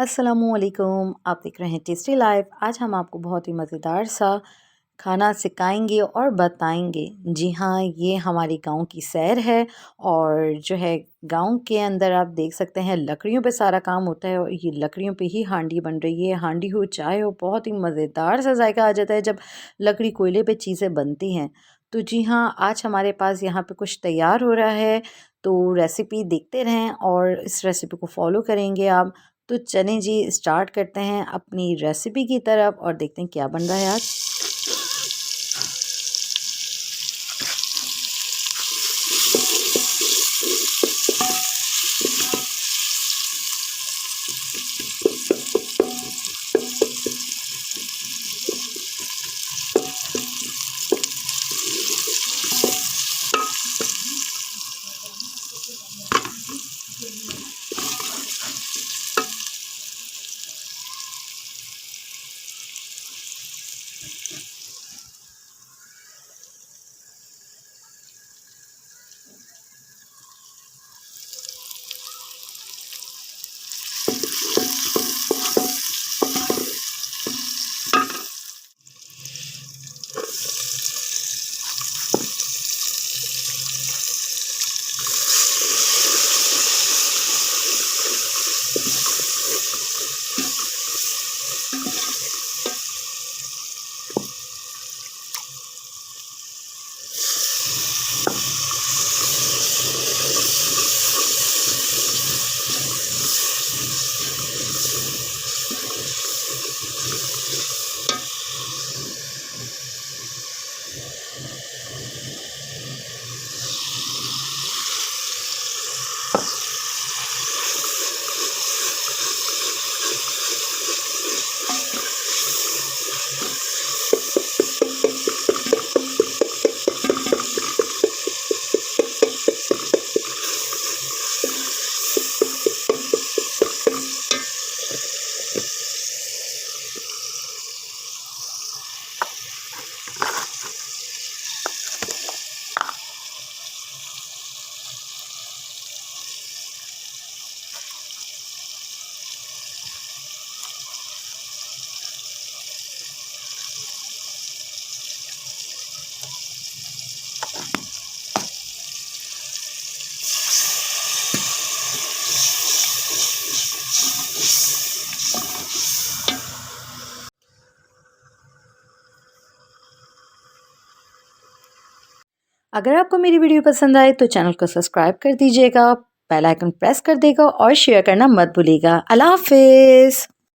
अस्सलामुअलैकुम, आप देख रहे हैं टेस्टी लाइफ। आज हम आपको बहुत ही मज़ेदार सा खाना सिखाएंगे और बताएंगे। जी हाँ, ये हमारी गांव की सैर है और जो है गांव के अंदर आप देख सकते हैं लकड़ियों पे सारा काम होता है और ये लकड़ियों पे ही हांडी बन रही है। हांडी हो चाय हो, बहुत ही मज़ेदार सा जायका आ जाता है जब लकड़ी कोयले पे चीज़ें बनती हैं। तो जी हाँ, आज हमारे पास यहाँ पे कुछ तैयार हो रहा है, तो रेसिपी देखते रहें और इस रेसिपी को फॉलो करेंगे आप। तो चलें जी, स्टार्ट करते हैं अपनी रेसिपी की तरफ और देखते हैं क्या बन रहा है आज। अगर आपको मेरी वीडियो पसंद आए तो चैनल को सब्सक्राइब कर दीजिएगा, बेल आइकन प्रेस कर देगा और शेयर करना मत भूलिएगा। अल्लाह हाफिज़।